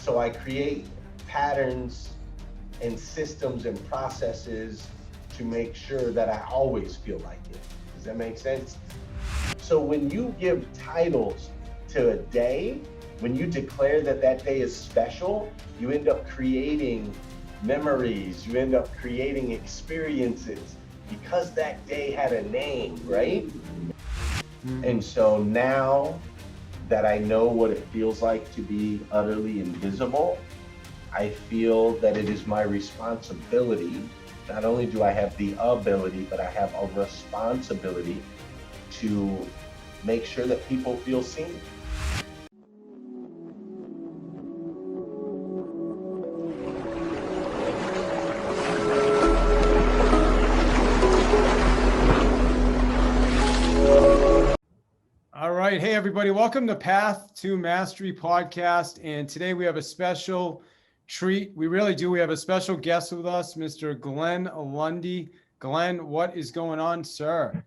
So I create patterns and systems and processes to make sure that I always feel like it. Does that make sense? So when you give titles to a day, when you declare that that day is special, you end up creating memories, you end up creating experiences because that day had a name, right? And so now that I know what it feels like to be utterly invisible, I feel that it is my responsibility. Not only do I have the ability, but I have a responsibility to make sure that people feel seen. All right. Hey, everybody. Welcome to Path to Mastery podcast. And today we have a special treat. We really do. We have a special guest with us, Mr. Glenn Lundy. Glenn, what is going on, sir?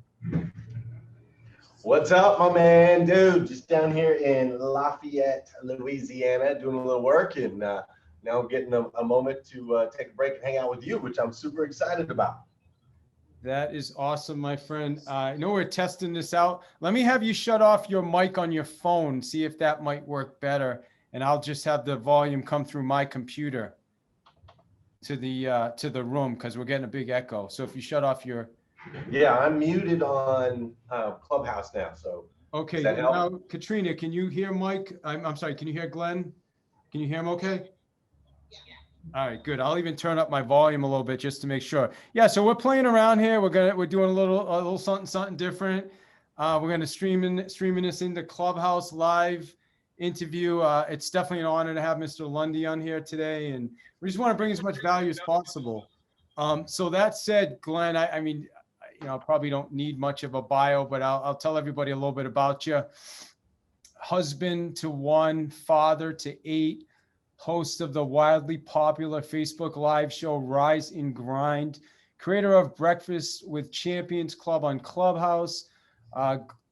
What's up, my man? Dude, just down here in Lafayette, Louisiana, doing a little work and now getting a moment to take a break and hang out with you, which I'm super excited about. That is awesome, my friend. I know we're testing this out. Let me have you shut off your mic on your phone, see if that might work better. And I'll just have the volume come through my computer to the room because we're getting a big echo. So if you shut off your... Yeah, I'm muted on Clubhouse now, so Okay, does that help? now, Katrina, can you hear Mike? I'm sorry, can you hear Glenn? Can you hear him okay? All right, good. I'll even turn up my volume a little bit just to make sure. Yeah, so we're playing around here. We're doing a little something different. We're gonna streaming this into Clubhouse live interview. It's definitely an honor to have Mr. Lundy on here today, and we just want to bring as much value as possible. So that said, Glenn, I mean, you know, I probably don't need much of a bio, but I'll tell everybody a little bit about you. Husband to one, father to 8. Host of the wildly popular Facebook live show Rise and Grind, creator of Breakfast with Champions Club on Clubhouse.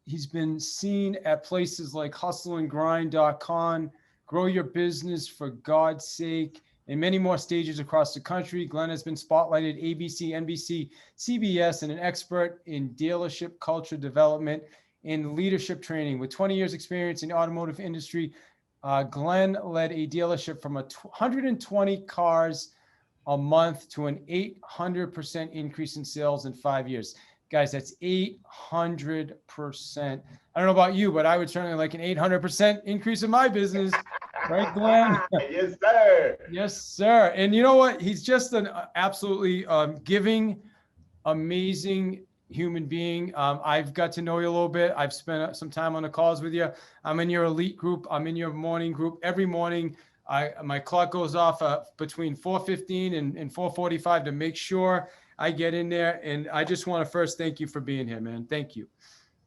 He's been seen at places like hustleandgrind.com, Grow Your Business for God's Sake, and many more stages across the country. Glenn has been spotlighted ABC, NBC, CBS, and an expert in dealership culture development and leadership training. With 20 years experience in the automotive industry, Glenn led a dealership from 120 cars a month to an 800% increase in sales in 5 years. Guys, that's 800%. I don't know about you, but I would certainly like an 800% increase in my business. Right, Glenn? Yes, sir. Yes, sir. And you know what? He's just an absolutely giving, amazing human being. I've got to know you a little bit. I've spent some time on the calls with you. I'm in your elite group. I'm in your morning group. Every morning, my clock goes off between 4:15 and 4:45 to make sure I get in there. And I just want to first thank you for being here, man. Thank you.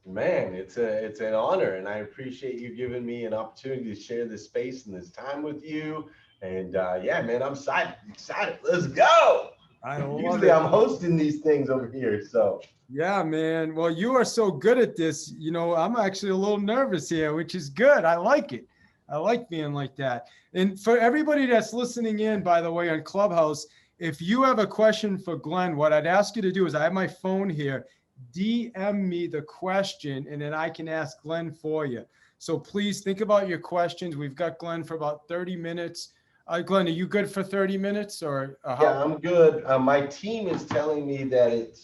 Man, it's an honor, and I appreciate you giving me an opportunity to share this space and this time with you. And yeah, man, I'm excited. Let's go. Usually I'm hosting these things over here, so. Yeah, man. Well, you are so good at this. You know, I'm actually a little nervous here, which is good. I like it. I like being like that. And for everybody that's listening in, by the way, on Clubhouse, if you have a question for Glenn, what I'd ask you to do is I have my phone here. DM me the question, and then I can ask Glenn for you. So please think about your questions. We've got Glenn for about 30 minutes. Glenn, are you good for 30 minutes or how? Yeah, I'm good. My team is telling me that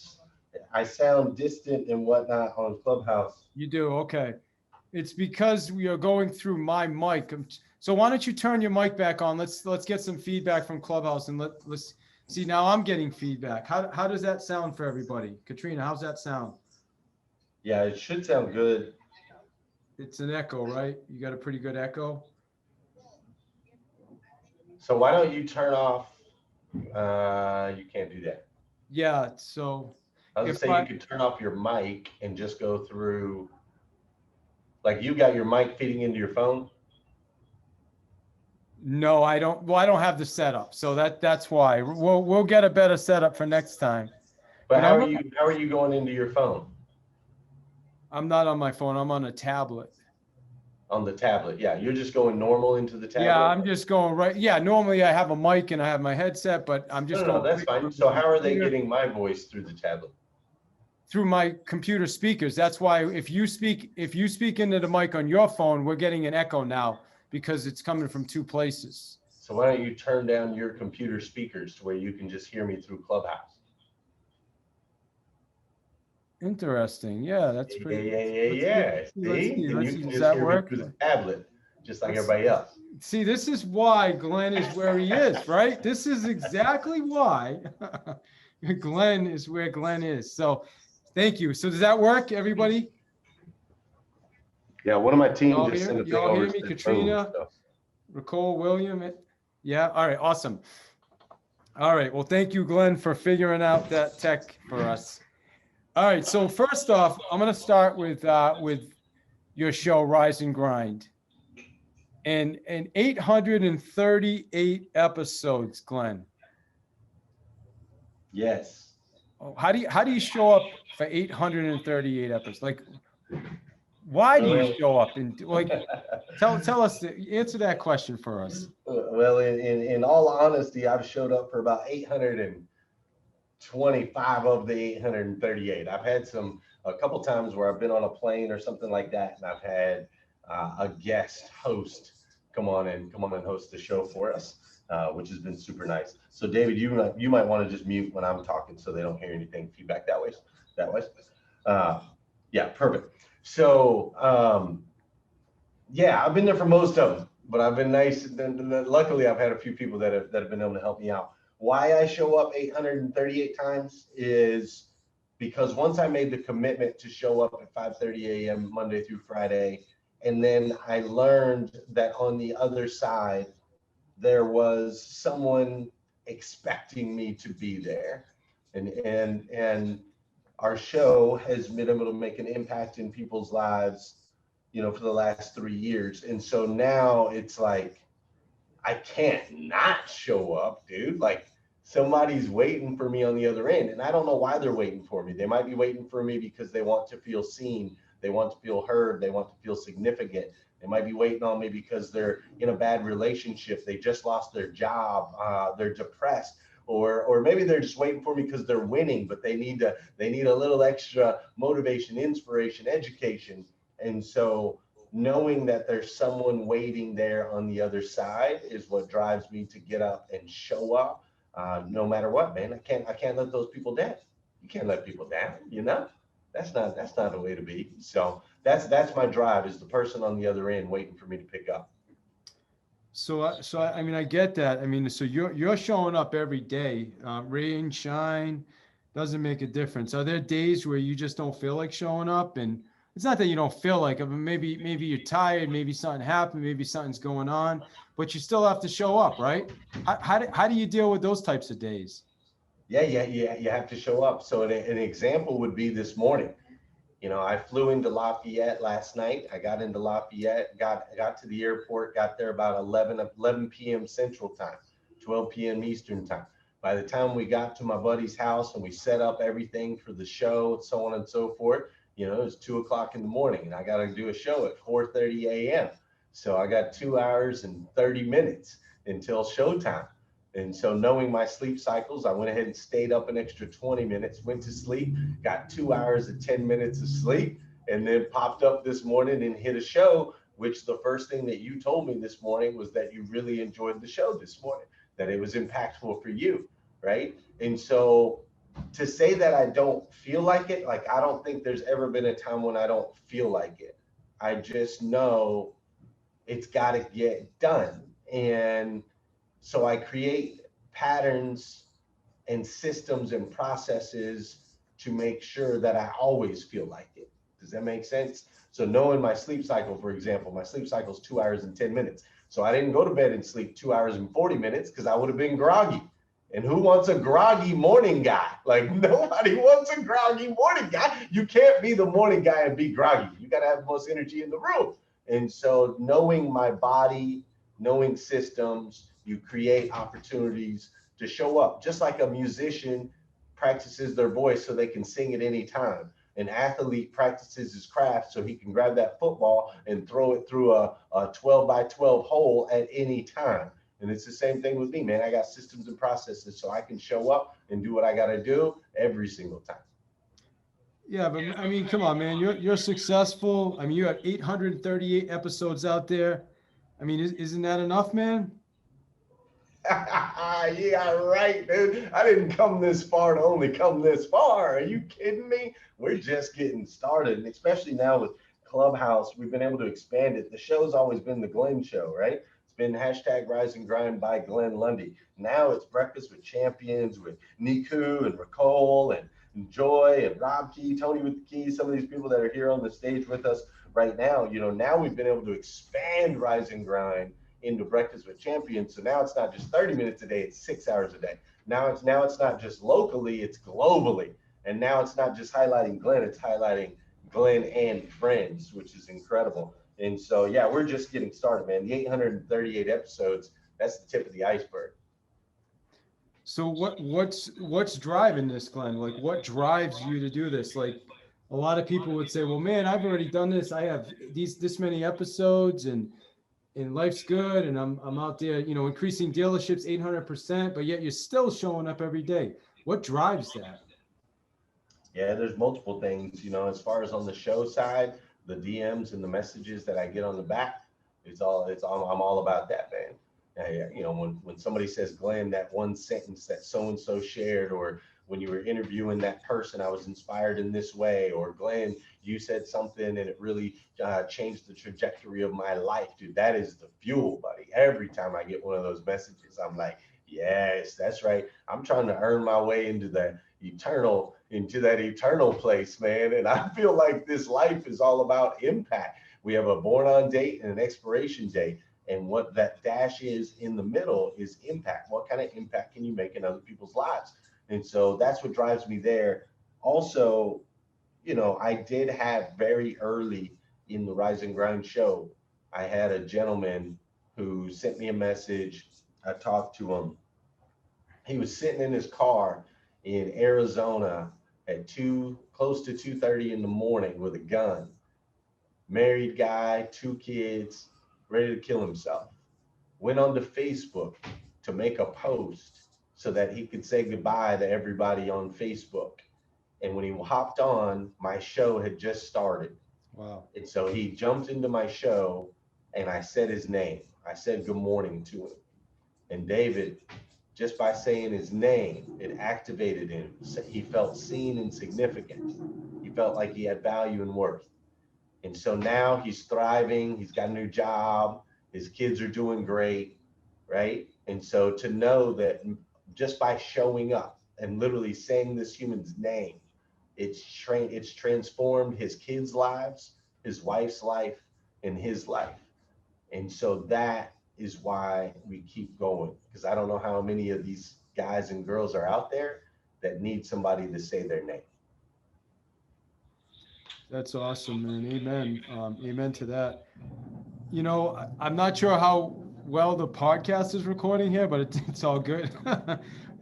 I sound distant and whatnot on Clubhouse. You do? Okay. It's because we are going through my mic. So why don't you turn your mic back on? Let's get some feedback from Clubhouse, and let's see. Now I'm getting feedback. How does that sound for everybody? Katrina, how's that sound? Yeah, it should sound good. It's an echo, right? You got a pretty good echo. So why don't you turn off? You can't do that. Yeah. So I was gonna say you could turn off your mic and just go through. Like you got your mic feeding into your phone? No, I don't. Well, I don't have the setup, so that's why. We'll get a better setup for next time. But how are you going into your phone? I'm not on my phone. I'm on a tablet. On the tablet, yeah. You're just going normal into the tablet? Yeah, I'm just going right. Yeah, normally I have a mic and I have my headset, but I'm No, just no, no, going that's right fine. through the So how are they computer, getting my voice through the tablet? through my computer speakers. That's why if you speak into the mic on your phone, we're getting an echo now because it's coming from two places. So why don't you turn down your computer speakers to where you can just hear me through Clubhouse? Interesting. Yeah, that's Yeah, pretty. yeah, yeah, Let's see. yeah. See? And Let's you see. can Does just that hear me work? through the tablet, just like Let's everybody else. see. This is why Glenn is where he is, right? This is exactly why Glenn is where Glenn is. So, thank you. So, does that work, everybody? Yeah, one of my team Y'all just hear? sent a thing Y'all over hear to me, the room. Katrina, So. Nicole, William? Yeah. All right. Awesome. All right. Well, thank you, Glenn, for figuring out that tech for us. All right. So first off, I'm going to start with your show, Rise and Grind, and 838 episodes, Glenn. Yes. Oh, how do you show up for 838 episodes? Like, why do you show up and like? Tell us answer that question for us. Well, in all honesty, I've showed up for about 825 of the 838. I've had a couple times where I've been on a plane or something like that, and I've had a guest host come on and host the show for us, which has been super nice. So, David, you might want to just mute when I'm talking so they don't hear anything feedback that way. That way. Yeah, perfect. So, yeah, I've been there for most of them, but I've been nice. Luckily, I've had a few people that have been able to help me out. Why I show up 838 times is because once I made the commitment to show up at 5:30 a.m. Monday through Friday, and then I learned that on the other side there was someone expecting me to be there, and our show has been able to make an impact in people's lives, for the last 3 years. And so now it's like, I can't not show up, dude. Like somebody's waiting for me on the other end. And I don't know why they're waiting for me. They might be waiting for me because they want to feel seen. They want to feel heard. They want to feel significant. They might be waiting on me because they're in a bad relationship. They just lost their job. They're depressed. Or maybe they're just waiting for me because they're winning, but they need a little extra motivation, inspiration, education. And so knowing that there's someone waiting there on the other side is what drives me to get up and show up, no matter what, man. I can't let those people down. You can't let people down, that's not a way to be. So that's my drive, is the person on the other end waiting for me to pick up. So I mean, I get that. I mean, so you're showing up every day, rain, shine, doesn't make a difference. Are there days where you just don't feel like showing up? And it's not that you don't feel like it, but maybe you're tired, maybe something happened, maybe something's going on, but you still have to show up, right? How do you deal with those types of days? Yeah, you have to show up. So an example would be this morning. I flew into Lafayette last night. I got into Lafayette, got to the airport, got there about 11 p.m. Central Time, 12 p.m. Eastern Time. By the time we got to my buddy's house and we set up everything for the show, so on and so forth, it was 2 o'clock in the morning, and I got to do a show at 4:30 a.m. So I got 2 hours and 30 minutes until showtime. And so knowing my sleep cycles, I went ahead and stayed up an extra 20 minutes, went to sleep, got 2 hours and 10 minutes of sleep, and then popped up this morning and hit a show, which the first thing that you told me this morning was that you really enjoyed the show this morning, that it was impactful for you, right? And so to say that I don't feel like it, like I don't think there's ever been a time when I don't feel like it. I just know it's got to get done. And so I create patterns and systems and processes to make sure that I always feel like it. Does that make sense? So knowing my sleep cycle, for example, my sleep cycle is 2 hours and 10 minutes. So I didn't go to bed and sleep 2 hours and 40 minutes because I would have been groggy. And who wants a groggy morning guy? Like nobody wants a groggy morning guy. You can't be the morning guy and be groggy. You got to have the most energy in the room. And so knowing my body, knowing systems, you create opportunities to show up, just like a musician practices their voice so they can sing at any time. an athlete practices his craft so he can grab that football and throw it through a 12 by 12 hole at any time. And it's the same thing with me, man. I got systems and processes so I can show up and do what I got to do every single time. Yeah, but I mean, come on, man. You're successful. I mean, you have 838 episodes out there. I mean, isn't that enough, man? Yeah, right, dude. I didn't come this far to only come this far. Are you kidding me? We're just getting started. And especially now with Clubhouse, we've been able to expand it. The show's always been the Glenn Show, right? It's been hashtag Rise and Grind by Glenn Lundy. Now it's Breakfast with Champions with Niku and Ricole and Joy and Rob Key, Tony with the Keys, some of these people that are here on the stage with us right now. Now we've been able to expand Rise and Grind into Breakfast with Champions. So now it's not just 30 minutes a day, it's 6 hours a day. Now it's not just locally, it's globally. And now it's not just highlighting Glenn, it's highlighting Glenn and friends, which is incredible. And so, yeah, we're just getting started, man. The 838 episodes, that's the tip of the iceberg. So what's driving this, Glenn? Like, what drives you to do this? Like, a lot of people would say, well, man, I've already done this. I have this many episodes and life's good. And I'm out there, increasing dealerships 800%, but yet you're still showing up every day. What drives that? Yeah, there's multiple things, as far as on the show side, the DMs and the messages that I get on the back, I'm all about that, man. When somebody says, Glenn, that one sentence that so-and-so shared, or when you were interviewing that person, I was inspired in this way, or Glenn, you said something and it really changed the trajectory of my life, dude, that is the fuel, buddy. Every time I get one of those messages, I'm like, yes, that's right. I'm trying to earn my way into that eternal place, man. And I feel like this life is all about impact. We have a born on date and an expiration date. And what that dash is in the middle is impact. What kind of impact can you make in other people's lives? And so that's what drives me there. Also, I did have very early in the Rise and Grind show, I had a gentleman who sent me a message. I talked to him. He was sitting in his car in Arizona at close to 2:30 in the morning with a gun. Married guy, 2 kids, ready to kill himself. Went onto Facebook to make a post so that he could say goodbye to everybody on Facebook. And when he hopped on, my show had just started. Wow. And so he jumped into my show and I said his name. I said good morning to him. And David, just by saying his name, it activated him. He felt seen and significant. He felt like he had value and worth. And so now he's thriving. He's got a new job. His kids are doing great, right? And so to know that just by showing up and literally saying this human's name, it's transformed his kids' lives, his wife's life, and his life. And so that is why we keep going, because I don't know how many of these guys and girls are out there that need somebody to say their name. That's awesome, man. Amen. Amen to that. I'm not sure how well the podcast is recording here, but it's all good.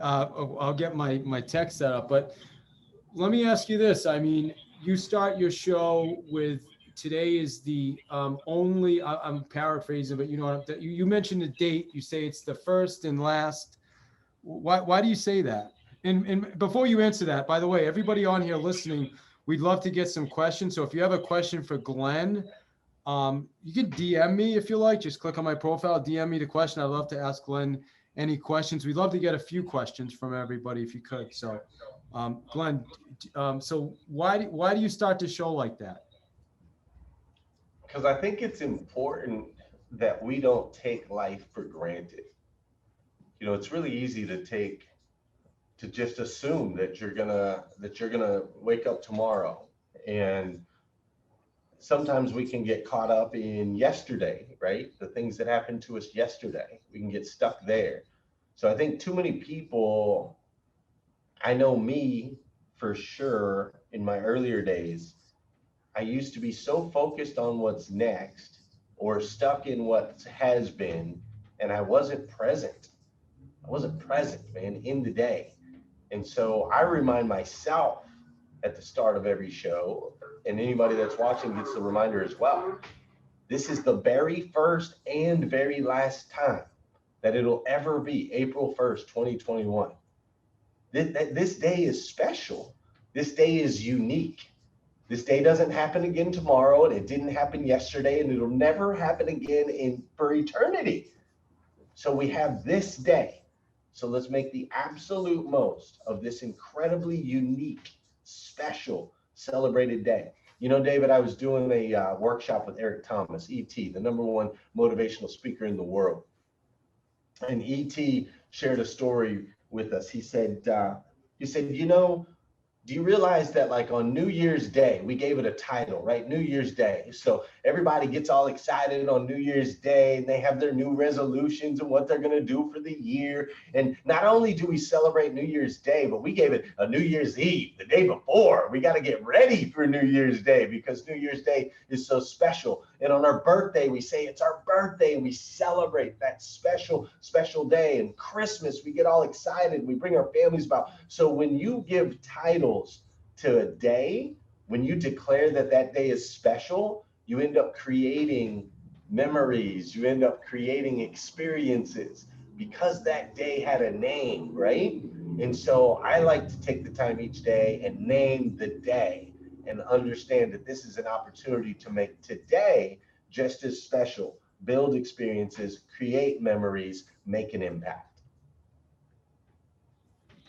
I'll get my tech set up. But let me ask you this. I mean, you start your show with today is the only, I'm paraphrasing, but you mentioned the date. You say it's the first and last. Why do you say that? And before you answer that, by the way, everybody on here listening, we'd love to get some questions. So if you have a question for Glenn, you can DM me if you like. Just click on my profile, DM me the question. I'd love to ask Glenn any questions. We'd love to get a few questions from everybody if you could. So, Glenn, so why do you start the show like that? Because I think it's important that we don't take life for granted. It's really easy to just assume that you're gonna wake up tomorrow, and sometimes we can get caught up in yesterday, right? The things that happened to us yesterday, we can get stuck there. So I think too many people, I know me for sure, in my earlier days, I used to be so focused on what's next or stuck in what has been, and I wasn't present. Man, in the day. And so I remind myself at the start of every show, and anybody that's watching gets the reminder as well. This is the very first and very last time that it'll ever be April 1st, 2021. This day is special. This day is unique. This day doesn't happen again tomorrow, and it didn't happen yesterday, and it'll never happen again for eternity. So we have this day. So let's make the absolute most of this incredibly unique, special, celebrated day. You know, David, I was doing a workshop with Eric Thomas, ET, the #1 motivational speaker in the world. And ET shared a story with us. He said, you know, do you realize that like on New Year's Day, we gave it a title, right? New Year's Day. So everybody gets all excited on New Year's Day and they have their new resolutions and what they're going to do for the year. And not only do we celebrate New Year's Day, but we gave it a New Year's Eve the day before. We got to get ready for New Year's Day because New Year's Day is so special. And on our birthday, we say it's our birthday and we celebrate that special, special day. And Christmas, we get all excited. We bring our families about. So when you give titles to a day, when you declare that that day is special, you end up creating memories, you end up creating experiences because that day had a name, right? And so I like to take the time each day and name the day and understand that this is an opportunity to make today just as special, build experiences, create memories, make an impact.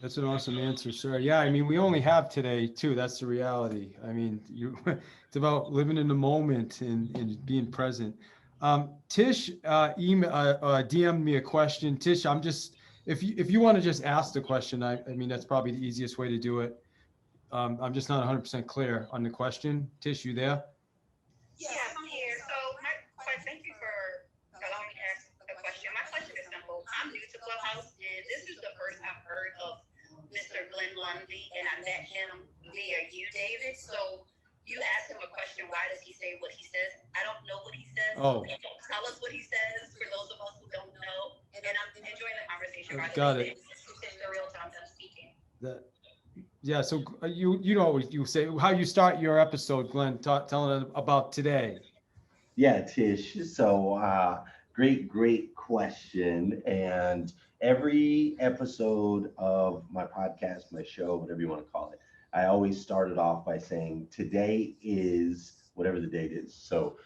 That's an awesome answer, sir. Yeah, I mean, we only have today too. That's the reality. I mean, it's about living in the moment and being present. Tish DM'd me a question. Tish, I'm just, if you want to just ask the question, I mean, that's probably the easiest way to do it. I'm just not 100% clear on the question. Tish, you there? Yeah, I'm here. So thank you for allowing me to ask a question. My question is simple. I'm new to Clubhouse, and this is the first I've heard of Mr. Glenn Lundy, and I met him via you, David. So you asked him a question. Why does he say what he says? I don't know what he says. Oh. Tell us what he says for those of us who don't know. And I'm enjoying the conversation. Got it. It's the real time I'm speaking. Yeah, so you know what you say, how you start your episode, Glenn, telling us about today. Yeah, Tish. So great question. And every episode of my podcast, my show, whatever you want to call it, I always started off by saying today is whatever the date is. So,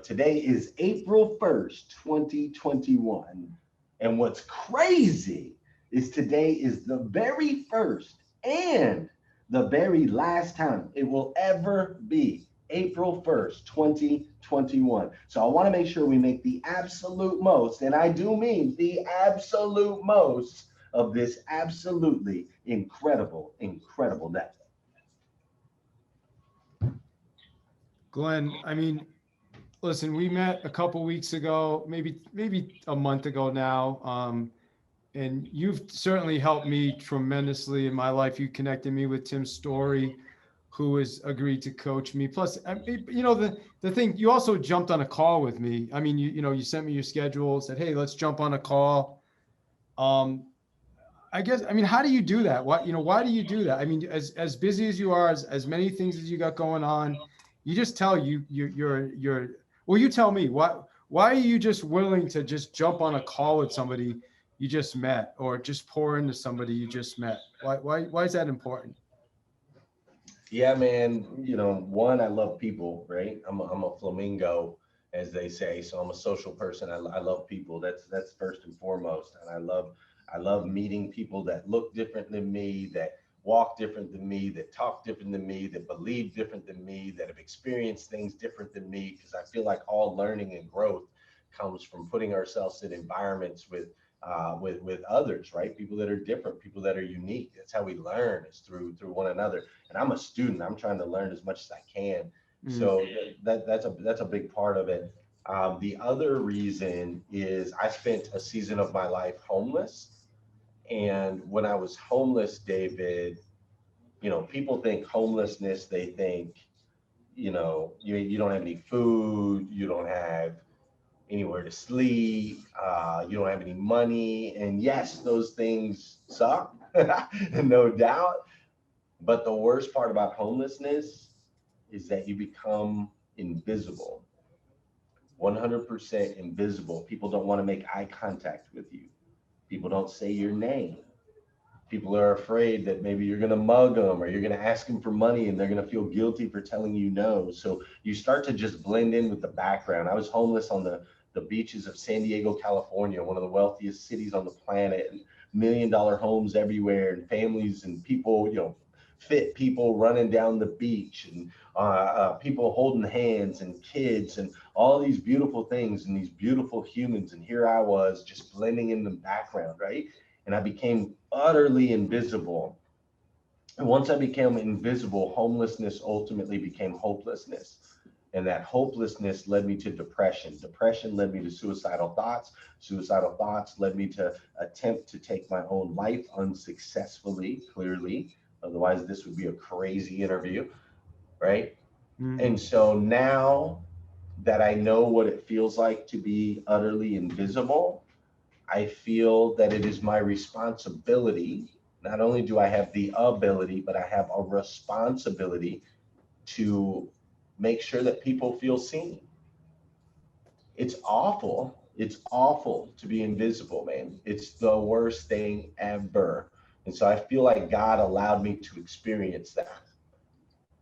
today is April 1st, 2021. And what's crazy is today is the very first and the very last time it will ever be April 1st, 2021. So I want to make sure we make the absolute most, and I do mean the absolute most of this absolutely incredible, incredible day. Glenn, I mean, listen, we met a couple weeks ago, maybe a month ago now. And you've certainly helped me tremendously in my life. You connected me with Tim Story, who has agreed to coach me. Plus, I mean, the thing, you also jumped on a call with me. I mean, you sent me your schedule, said, hey, let's jump on a call. I guess, I mean, how do you do that? Why do you do that? I mean, as busy as you are, as many things as you got going on, you just tell well, you tell me, why are you just willing to just jump on a call with somebody you just met, or just pour into somebody you just met? Why is that important? Yeah, man. One, I love people, right? I'm a flamingo, as they say. So I'm a social person. I love people. That's first and foremost. And I love meeting people that look different than me, that walk different than me, that talk different than me, that believe different than me, that have experienced things different than me. Because I feel like all learning and growth comes from putting ourselves in environments with others, right? People that are different, people that are unique. That's how we learn, is through one another. And I'm a student. I'm trying to learn as much as I can. So that's a big part of it. The other reason is I spent a season of my life homeless. And when I was homeless, David, people think homelessness, they think, you don't have any food, you don't have anywhere to sleep, you don't have any money. And yes, those things suck, no doubt. But the worst part about homelessness is that you become invisible, 100% invisible. People don't want to make eye contact with you. People don't say your name. People are afraid that maybe you're going to mug them or you're going to ask them for money and they're going to feel guilty for telling you no. So you start to just blend in with the background. I was homeless on the beaches of San Diego, California, one of the wealthiest cities on the planet, and $1 million homes everywhere, and families and people, fit people running down the beach, and people holding hands, and kids, and all these beautiful things, and these beautiful humans. And here I was just blending in the background, right? And I became utterly invisible. And once I became invisible, homelessness ultimately became hopelessness. And that hopelessness led me to depression. Depression led me to suicidal thoughts. Suicidal thoughts led me to attempt to take my own life unsuccessfully, clearly. Otherwise, this would be a crazy interview, right? Mm. And so now that I know what it feels like to be utterly invisible, I feel that it is my responsibility. Not only do I have the ability, but I have a responsibility to make sure that people feel seen. It's awful. It's awful to be invisible, man. It's the worst thing ever. And so I feel like God allowed me to experience that.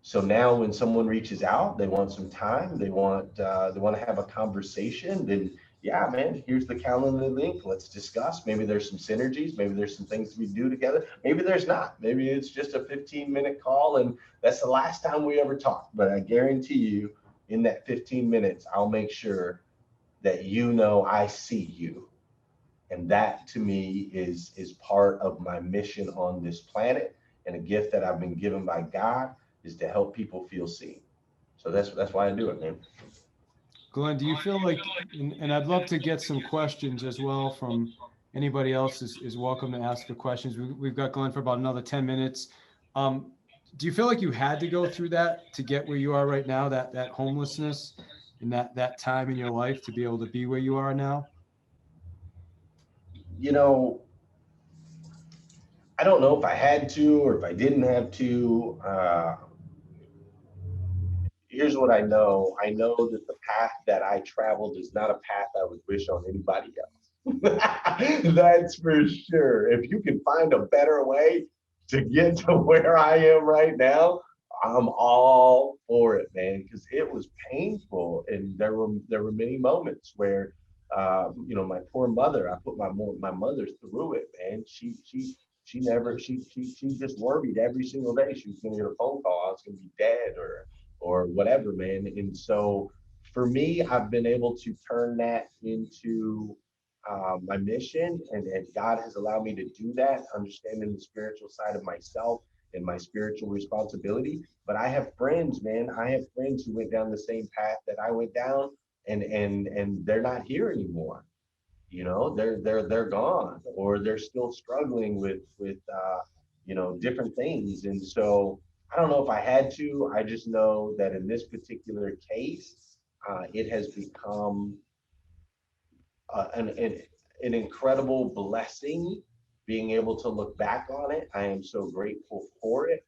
So now when someone reaches out, they want some time, they want to have a conversation, then yeah, man, here's the calendar link. Let's discuss. Maybe there's some synergies, maybe there's some things we do together. Maybe there's not. Maybe it's just a 15-minute call and that's the last time we ever talk. But I guarantee you, in that 15 minutes, I'll make sure that I see you. And that to me is part of my mission on this planet, and a gift that I've been given by God is to help people feel seen. So that's why I do it, man. Glenn, do you feel like, and I'd love to get some questions as well from anybody else is welcome to ask the questions. We've got Glenn for about another 10 minutes. Um, do you feel like you had to go through that to get where you are right now, that homelessness and that time in your life to be able to be where you are now? You know, I don't know if I had to or if I didn't have to. Here's what I know. I know that the path that I traveled is not a path I would wish on anybody else. That's for sure. If you can find a better way to get to where I am right now, I'm all for it, man, because it was painful, and there were many moments where, my poor mother. I put my mother through it, man. She never she just worried every single day she was going to get a phone call. I was going to be dead or whatever, man. And so for me, I've been able to turn that into my mission, and God has allowed me to do that, understanding the spiritual side of myself and my spiritual responsibility. But I have friends, man. I have friends who went down the same path that I went down, and they're not here anymore. They're gone, or they're still struggling with different things. And so I don't know if I had to. I just know that in this particular case, it has become an incredible blessing being able to look back on it. I am so grateful for it.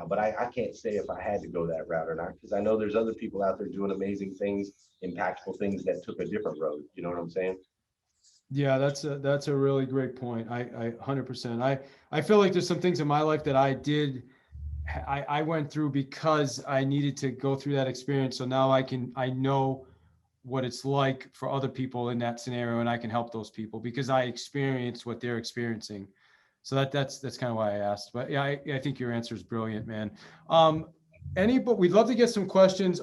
But I can't say if I had to go that route or not, because I know there's other people out there doing amazing things, impactful things that took a different road. You know what I'm saying? Yeah, that's a really great point. I 100%. I feel like there's some things in my life that I went through because I needed to go through that experience. So now I know what it's like for other people in that scenario, and I can help those people because I experienced what they're experiencing. So that's kind of why I asked. But yeah, I think your answer is brilliant, man. Um, but we'd love to get some questions.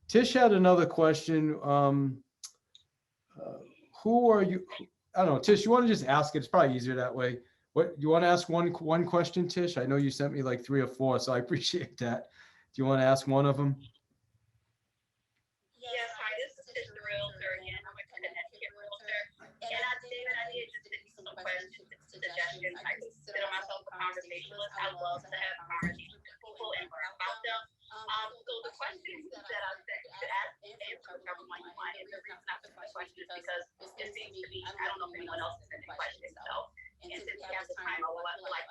Tish had another question. Who are you? I don't know, Tish. You want to just ask it? It's probably easier that way. What you want to ask one question, Tish? I know you sent me like 3 or 4, so I appreciate that. Do you want to ask one of them? Yes, hi, this is Tishs Realtor again. I'm a Connecticut Realtor. And I did just send you some questions and suggestions. I consider myself a conversationalist. I love to have conversations with people and learn about them. So the questions that I said you could ask and answer whichever one you want. And the reason I put the question is because it seems to me, I don't know if anyone else is in the question. So, and since we have the time, I would like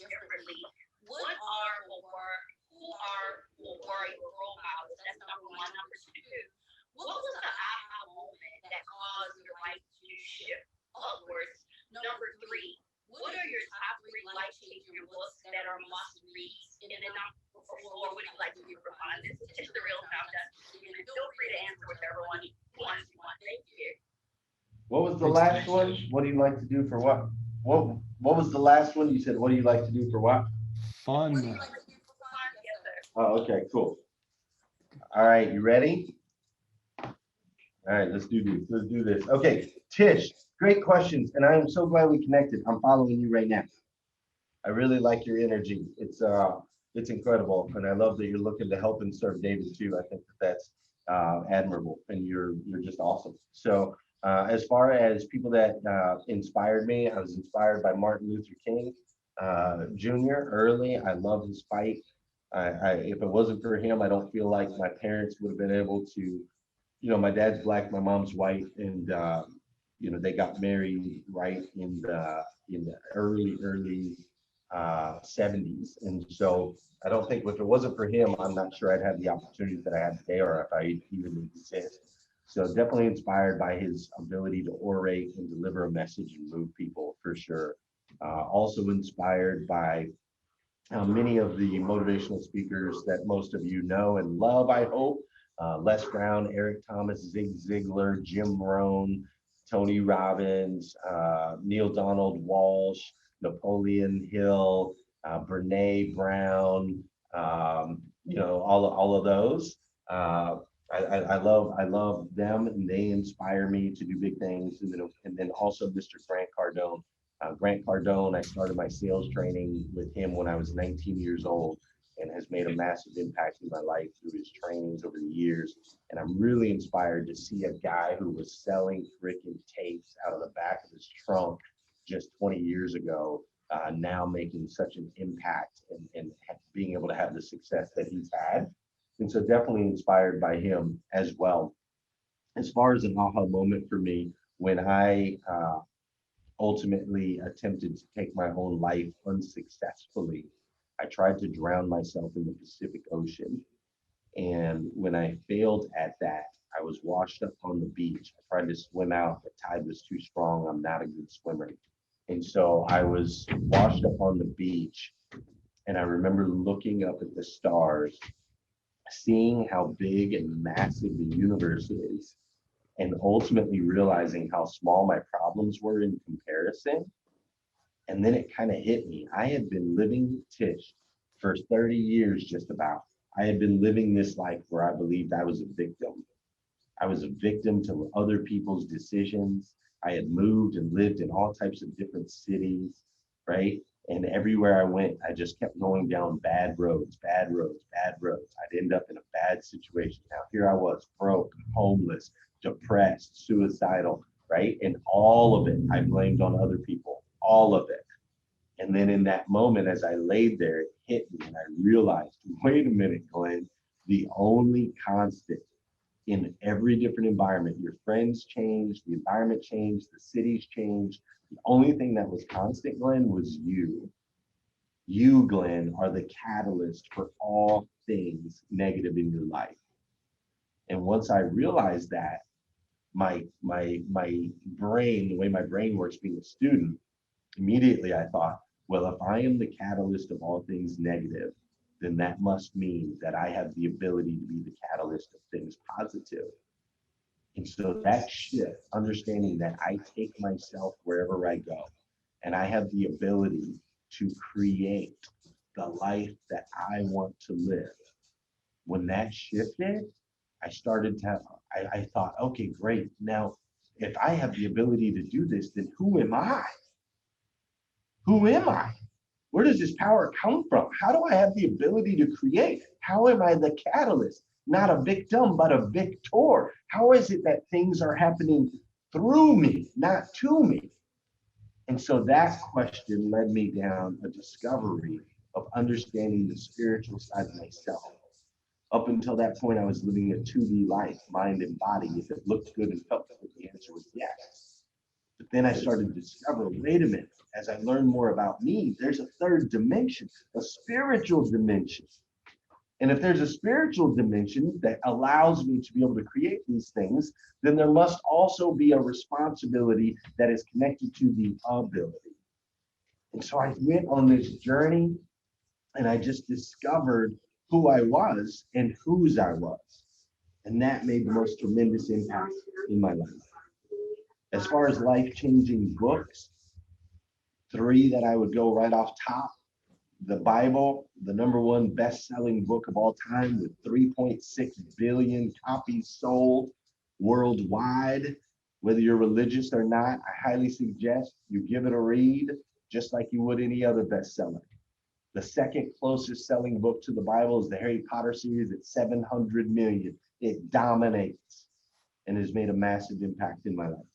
it differently. What are or were, who are or were your role models? That's number one. Number two, what was the aha moment that caused your life to shift upwards? Number three, what are your top three life-changing books that are must-reads? And then number four, what do you like to do for fun? This is just the real time. And feel free to answer whichever one you want. Thank you. What was the last one? What do you like to do for what? What was the last one? You said, what do you like to do for what? Fun. What do you like to do for fun? Yes, sir. Oh, okay, cool. All right, you ready? All right, let's do this. Let's do this. Okay, Tish, great questions, and I am so glad we connected. I'm following you right now. I really like your energy. It's incredible, and I love that you're looking to help and serve David too. I think that's admirable, and you're just awesome. So, as far as people that inspired me, I was inspired by Martin Luther King Jr. early. I love his fight. If it wasn't for him, I don't feel like my parents would have been able to. My dad's black, my mom's white, and they got married right in the early 70s. And so I don't think if it wasn't for him, I'm not sure I'd have the opportunities that I have today, or if I even exist. So definitely inspired by his ability to orate and deliver a message and move people for sure. Also inspired by many of the motivational speakers that most of you know and love, I hope. Les Brown, Eric Thomas, Zig Ziglar, Jim Rohn, Tony Robbins, Neil Donald Walsh, Napoleon Hill, Brene Brown, all of those. I love them, and they inspire me to do big things. And then also Mr. Grant Cardone. Grant Cardone, I started my sales training with him when I was 19 years old, and has made a massive impact in my life through his trainings over the years. And I'm really inspired to see a guy who was selling freaking tapes out of the back of his trunk just 20 years ago, now making such an impact and being able to have the success that he's had. And so definitely inspired by him as well. As far as an aha moment for me, when I ultimately attempted to take my own life unsuccessfully, I tried to drown myself in the Pacific Ocean. And when I failed at that, I was washed up on the beach. I tried to swim out, the tide was too strong. I'm not a good swimmer. And so I was washed up on the beach. And I remember looking up at the stars, seeing how big and massive the universe is, and ultimately realizing how small my problems were in comparison. And then it kind of hit me. I had been living, Tish, for 30 years just about. I had been living this life where I believed I was a victim. I was a victim to other people's decisions. I had moved and lived in all types of different cities, right? And everywhere I went, I just kept going down bad roads, bad roads, bad roads. I'd end up in a bad situation. Now, here I was, broke, homeless, depressed, suicidal, right? And all of it, I blamed on other people, all of it. And then in that moment, as I laid there, it hit me and I realized, wait a minute, Glenn, the only constant in every different environment, your friends changed, the environment changed, the cities changed. The only thing that was constant, Glenn, was you. You, Glenn, are the catalyst for all things negative in your life. And once I realized that, my brain, the way my brain works being a student, immediately I thought, well, if I am the catalyst of all things negative, then that must mean that I have the ability to be the catalyst of things positive. And so that shift, understanding that I take myself wherever I go, and I have the ability to create the life that I want to live. When that shifted, I started to, I thought, okay, great. Now, if I have the ability to do this, then who am I? Who am I? Where does this power come from? How do I have the ability to create? How am I the catalyst? Not a victim, but a victor. How is it that things are happening through me, not to me? And so that question led me down a discovery of understanding the spiritual side of myself. Up until that point, I was living a 2D life, mind and body. If it looked good and felt good, the answer was yes. But then I started to discover, wait a minute, as I learned more about me, there's a third dimension, a spiritual dimension. And if there's a spiritual dimension that allows me to be able to create these things, then there must also be a responsibility that is connected to the ability. And so I went on this journey and I just discovered who I was and whose I was. And that made the most tremendous impact in my life. As far as life-changing books, 3 that I would go right off top: the Bible, the #1 best-selling book of all time with 3.6 billion copies sold worldwide. Whether you're religious or not, I highly suggest you give it a read, just like you would any other bestseller. The second closest selling book to the Bible is the Harry Potter series at 700 million. It dominates and has made a massive impact in my life.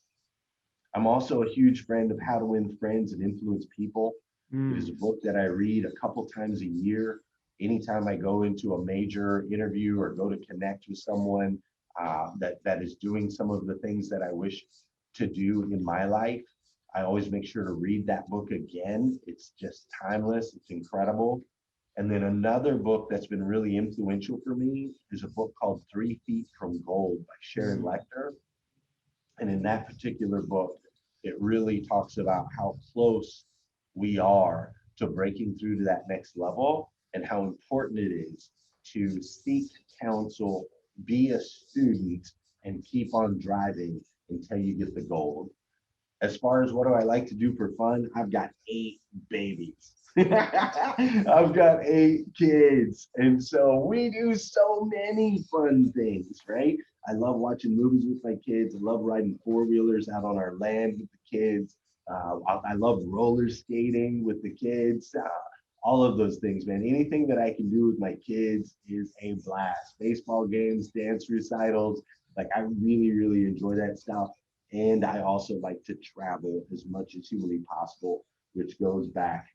I'm also a huge friend of How to Win Friends and Influence People. It is a book that I read a couple times a year. Anytime I go into a major interview or go to connect with someone that is doing some of the things that I wish to do in my life, I always make sure to read that book again. It's just timeless. It's incredible. And then another book that's been really influential for me is a book called 3 Feet from Gold by Sharon Lecter. And in that particular book, it really talks about how close we are to breaking through to that next level and how important it is to seek counsel, be a student, and keep on driving until you get the gold. As far as what do I like to do for fun, I've got 8 babies. I've got 8 kids. And so we do so many fun things, right? I love watching movies with my kids. I love riding 4-wheelers out on our land with the kids. I love roller skating with the kids. All of those things, man. Anything that I can do with my kids is a blast. Baseball games, dance recitals. Like, I really, really enjoy that stuff. And I also like to travel as much as humanly possible, which goes back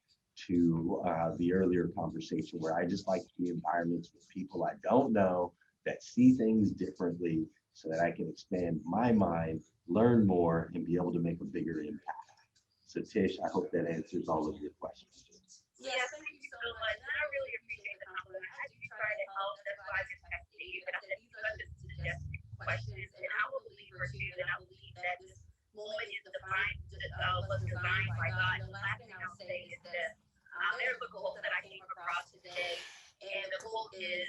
to the earlier conversation where I just like to be in environments with people I don't know that see things differently so that I can expand my mind, learn more, and be able to make a bigger impact. So Tish, I hope that answers all of your questions. Yes, thank you so much. And I really appreciate the compliment. I do try to help. That's why I just texted you. And I said, these are just suggested questions. And I'm a believer too. And I believe that this moment is defined, was designed by God. And the last thing I'll say is this. There's a quote that I came across today. And the quote is,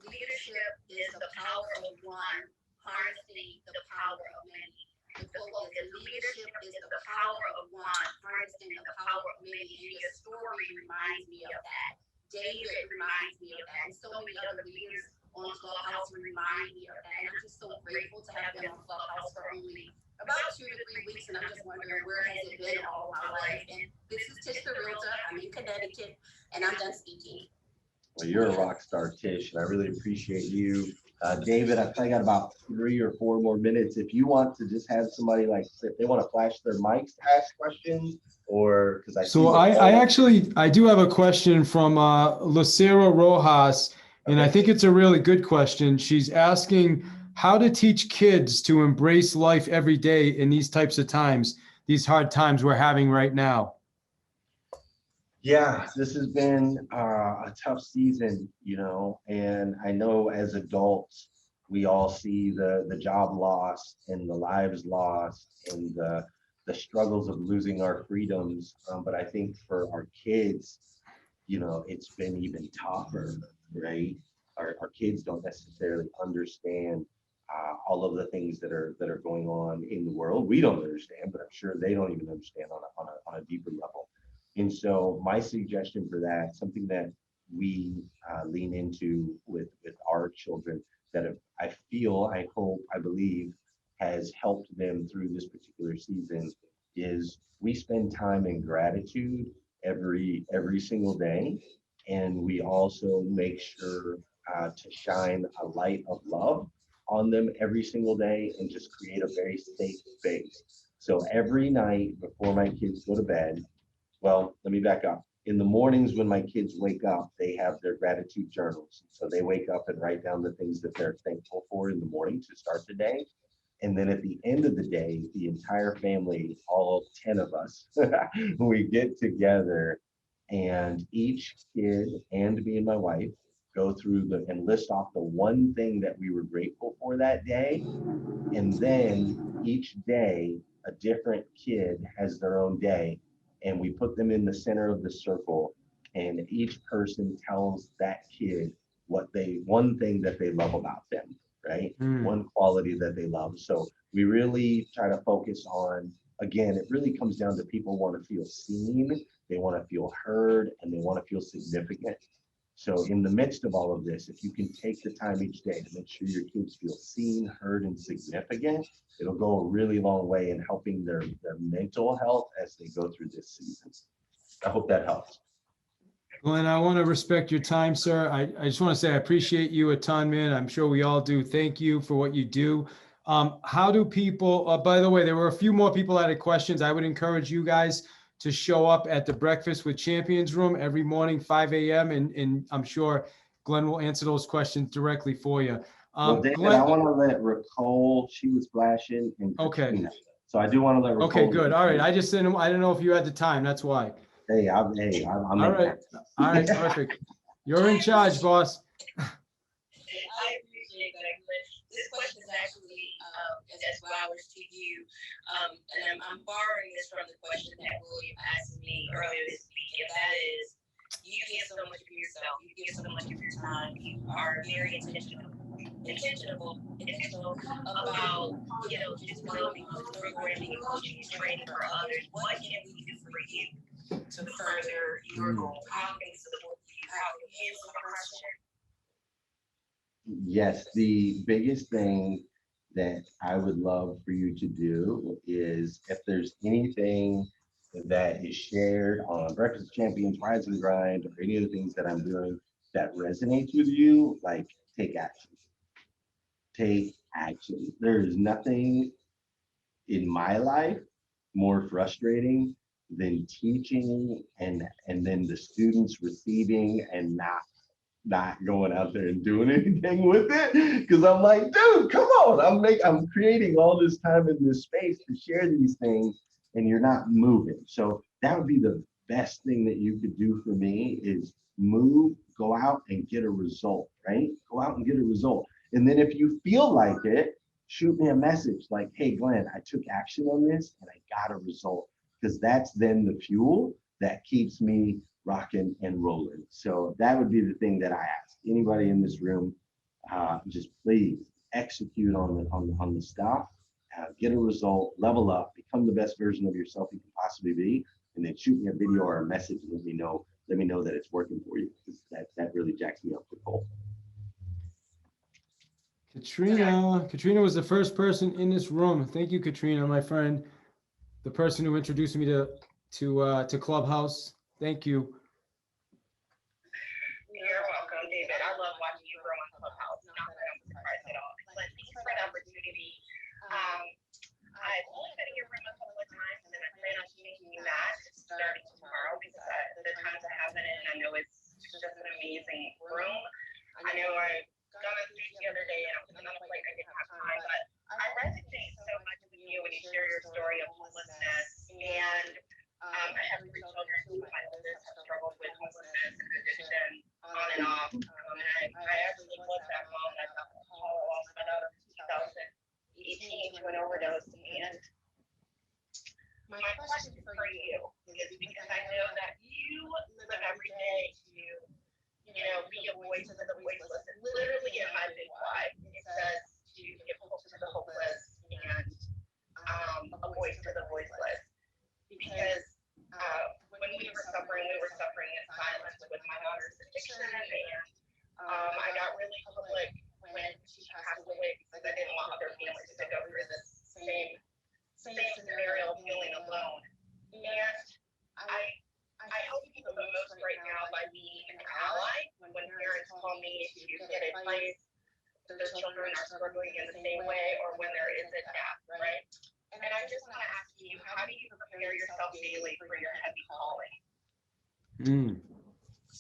leadership is the power of one harnessing the power of many. The quote is, leadership is the power of one harnessing the power of many. And your story reminds me of that. David reminds me of that. And so many other leaders on Clubhouse remind me of that. And I'm just so grateful to have been on Clubhouse for only about 2 to 3 weeks. And I'm just wondering, where has it been all my life? And this is Tishs the Realtor. I'm in Connecticut, and I'm done speaking. Well, you're a rock star, Tish, and I really appreciate you. David, I probably got about 3 or 4 more minutes. If you want to just have somebody, like, if they want to flash their mics to ask questions, or because I do have a question from Lucero Rojas, and I think it's a really good question. She's asking how to teach kids to embrace life every day in these types of times, these hard times we're having right now. Yeah, this has been a tough season, you know, and I know as adults, we all see the job loss and the lives lost and the struggles of losing our freedoms. But I think for our kids, you know, it's been even tougher, right? Our kids don't necessarily understand all of the things that are going on in the world. We don't understand, but I'm sure they don't even understand on a deeper level. And so my suggestion for that, something that we lean into with our children that I feel, I hope, I believe has helped them through this particular season is we spend time in gratitude every single day. And we also make sure to shine a light of love on them every single day and just create a very safe space. So every night before my kids go to bed, well, let me back up. In the mornings when my kids wake up, they have their gratitude journals. So they wake up and write down the things that they're thankful for in the morning to start the day. And then at the end of the day, the entire family, all 10 of us, we get together and each kid and me and my wife go through and list off the one thing that we were grateful for that day. And then each day, a different kid has their own day, and we put them in the center of the circle, and each person tells that kid one thing that they love about them, right? One quality that they love. So we really try to focus on, again, it really comes down to people want to feel seen, they want to feel heard, and they want to feel significant. So in the midst of all of this, if you can take the time each day to make sure your kids feel seen, heard, and significant, it'll go a really long way in helping their mental health as they go through this season. I hope that helps. Glenn, I want to respect your time, sir. I just want to say I appreciate you a ton, man. I'm sure we all do. Thank you for what you do. How do people, by the way, there were a few more people that had questions. I would encourage you guys to show up at the Breakfast with Champions room every morning, 5 a.m. And I'm sure Glenn will answer those questions directly for you. Well, David, Glenn, I want to let Ricole, she was flashing, and okay. Katrina. So I do want to let Ricole. Okay, good. All right. I didn't know if you had the time. That's why. Hey, I'm all right. All right, perfect. You're in charge, boss. I appreciate that, Glenn. This question is actually as flowers to you. And I'm borrowing this from the question that William asked me earlier this week. And that is, you give so much of yourself, you give so much of your time, you are very intentional about, just developing programming and coaching and training for others. What can we do for you to further your goal? How can we support you? How can we answer the question? Yes, the biggest thing that I would love for you to do is, if there's anything that is shared on Breakfast Champions, Rise and Grind, or any of the things that I'm doing that resonates with you, like, take action. Take action. There is nothing in my life more frustrating than teaching and then the students receiving and not going out there and doing anything with it, because I'm like, dude, come on, I'm creating all this time in this space to share these things and you're not moving. So that would be the best thing that you could do for me, is move, go out and get a result, right? Go out and get a result. And then if you feel like it, shoot me a message like, hey, Glenn, I took action on this and I got a result, because that's then the fuel that keeps me rocking and rolling. So that would be the thing that I ask anybody in this room. Just please execute on the stuff, get a result, level up, become the best version of yourself you can possibly be, and then shoot me a video or a message and let me know that it's working for you, because that really jacks me up for goal. Katrina was the first person in this room. Thank you, Katrina, my friend, the person who introduced me to Clubhouse. Thank you. You're welcome, David. I love watching you grow on Clubhouse. Not that I'm surprised at all. But thanks for the opportunity. I've only been in your room a couple of times, and I plan on changing that starting tomorrow, because the times I have been in, I know it's just an amazing room. I know I got on stage the other day, and I was another place I didn't have time, but I resonate so much with you when you share your story of homelessness. And I have 3 children who, my oldest, have struggled with homelessness and addiction on and off. And I actually was that mom that got the call off my daughter in 2018 to an overdose. And my question for you is, because I know that you live every day to, be a voice to the voiceless. And literally in my big why, it says to give hope to the hopeless and a voice to the voiceless. Because when we were suffering in silence with my daughter's addiction, and I got really public when she passed away, because I didn't want other families to go through this same scenario of feeling alone. And I help people the most right now by being an ally when parents call me to get advice. Their children are struggling in the same way, or when there is a death, right? And I just want to ask you, how do you prepare yourself daily for your heavy calling?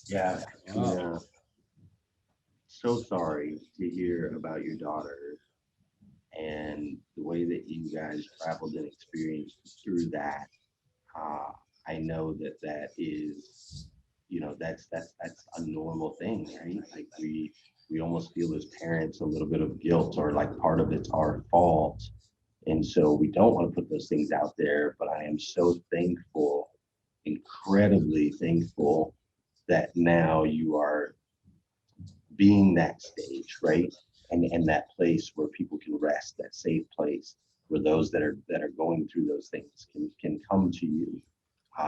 Yeah. So sorry to hear about your daughter. And the way that you guys traveled and experienced through that, uh, I know that that is, that's a normal thing, right? Like we almost feel as parents a little bit of guilt, or like part of it's our fault. And so we don't want to put those things out there, but I am so thankful, incredibly thankful, that now you are being that stage, right? And that place where people can rest, that safe place where those that are going through those things can come to you.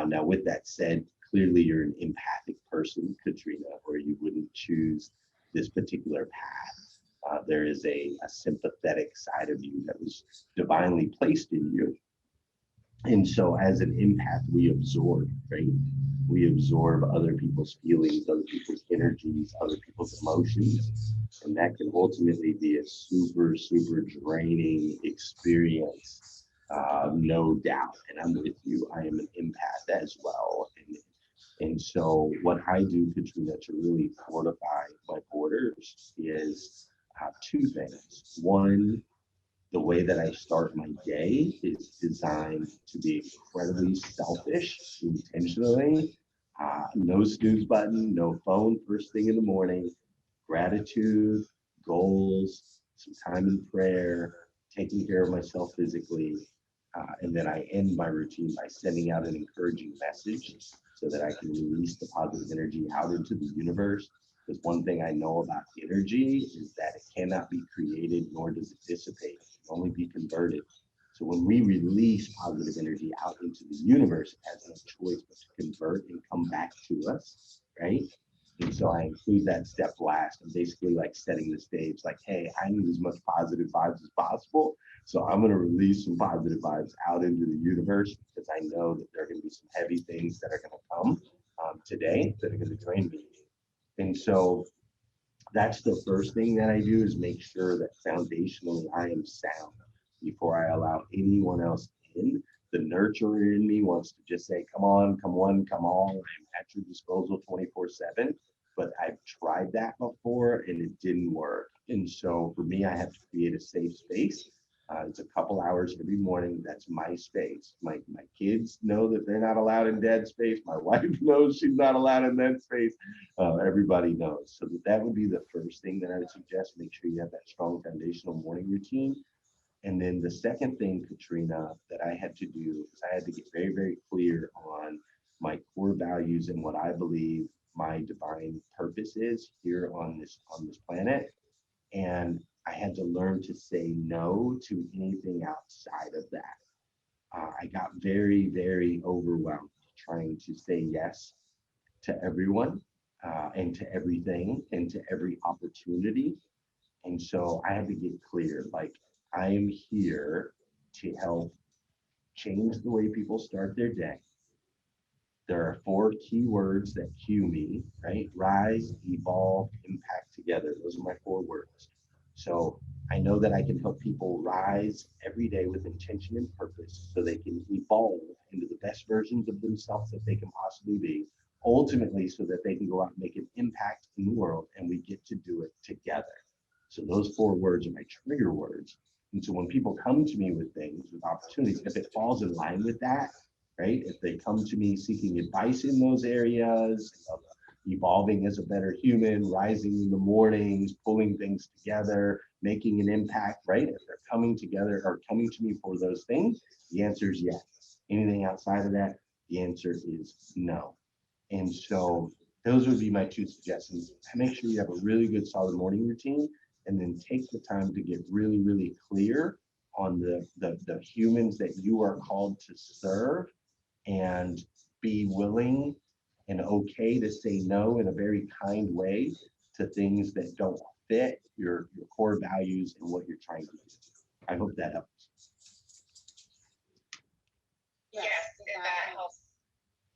Now, with that said, clearly you're an empathic person, Katrina, or you wouldn't choose this particular path. There is a sympathetic side of you that was divinely placed in you. And so as an empath, we absorb, right? We absorb other people's feelings, other people's energies, other people's emotions. And that can ultimately be a super, super draining experience, no doubt. And I'm with you. I am an empath as well. And so what I do, Katrina, to really fortify my borders is two things. One, the way that I start my day is designed to be incredibly selfish, intentionally. No snooze button, no phone first thing in the morning, gratitude, goals, some time in prayer, taking care of myself physically. And then I end my routine by sending out an encouraging message so that I can release the positive energy out into the universe. Because one thing I know about energy is that it cannot be created, nor does it dissipate. It can only be converted. So when we release positive energy out into the universe, it has no choice but to convert and come back to us, right? And so I include that step last. I'm basically like setting the stage, like, hey, I need as much positive vibes as possible. So I'm going to release some positive vibes out into the universe, because I know that there are going to be some heavy things that are going to come today that are going to drain me. And so that's the first thing that I do, is make sure that foundationally I am sound before I allow anyone else in. The nurturer in me wants to just say, come on, come on, come on. I'm at your disposal 24/7. But I've tried that before and it didn't work. And so for me, I have to create a safe space. It's a couple hours every morning. That's my space. My kids know that they're not allowed in dead space. My wife knows she's not allowed in that space. Everybody knows. So that would be the first thing that I would suggest. Make sure you have that strong foundational morning routine. And then the second thing, Katrina, that I had to do is I had to get very, very clear on my core values and what I believe my divine purpose is here on this planet. And I had to learn to say no to anything outside of that. I got very, very overwhelmed trying to say yes to everyone, and to everything, and to every opportunity. And so I had to get clear, like, I am here to help change the way people start their day. There are four key words that cue me, right? Rise, evolve, impact, together. Those are my four words. So I know that I can help people rise every day with intention and purpose so they can evolve into the best versions of themselves that they can possibly be, ultimately, so that they can go out and make an impact in the world, and we get to do it together. So those four words are my trigger words. And so when people come to me with things, with opportunities, if it falls in line with that, right? If they come to me seeking advice in those areas of evolving as a better human, rising in the mornings, pulling things together, making an impact, right? If they're coming together or coming to me for those things, the answer is yes. Anything outside of that, the answer is no. And so those would be my two suggestions. Make sure you have a really good solid morning routine, and then take the time to get really, really clear on the humans that you are called to serve, and be willing and okay to say no in a very kind way to things that don't fit your core values and what you're trying to do. I hope that helps. Yes, that helps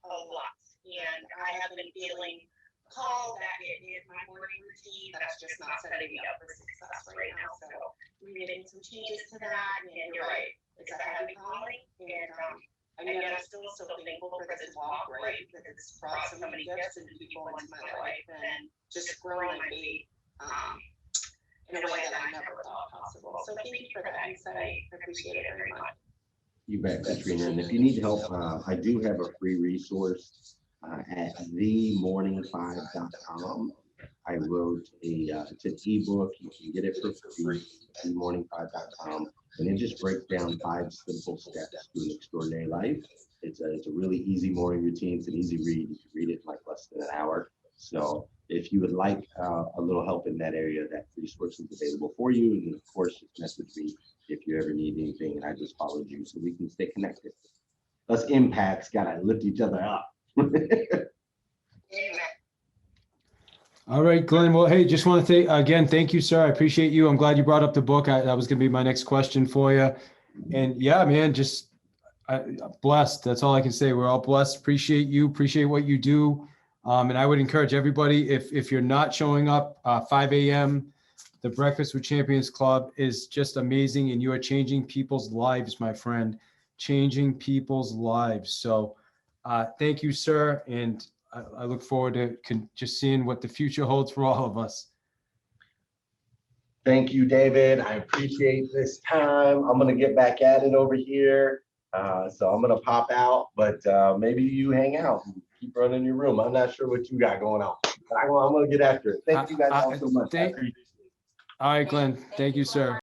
a lot. And I have been feeling called that it is my morning routine. That's just not setting me up for success right now. So we're making some changes to that. And you're right, it's a heavy calling. And yet I'm still so thankful for this walk, right? Because it's brought so many gifts and people into my life and just grown my faith. in a way that I never thought possible. So thank you for that insight. I appreciate it very much. You bet, Katrina. And if you need help, I do have a free resource at themorning5.com. I wrote it's an ebook. You can get it for free, themorning5.com. And it just breaks down 5 simple steps to an extraordinary life. It's a really easy morning routine. It's an easy read. You can read it in like less than an hour. So if you would like a little help in that area, that resource is available for you. And of course, just message me if you ever need anything. And I just followed you so we can stay connected. Us empaths gotta lift each other up. All right, Glenn. Well, hey, just want to say again, thank you, sir. I appreciate you. I'm glad you brought up the book. That was going to be my next question for you. And yeah, man, just blessed. That's all I can say. We're all blessed. Appreciate you. Appreciate what you do. And I would encourage everybody, if you're not showing up 5 a.m., the Breakfast with Champions Club is just amazing. And you are changing people's lives, my friend, changing people's lives. So thank you, sir. And I look forward to just seeing what the future holds for all of us. Thank you, David. I appreciate this time. I'm going to get back at it over here. So I'm going to pop out, but maybe you hang out and keep running your room. I'm not sure what you got going on, but I'm going to get after it. Thank you guys all so much. All right, Glenn. Thank you, sir.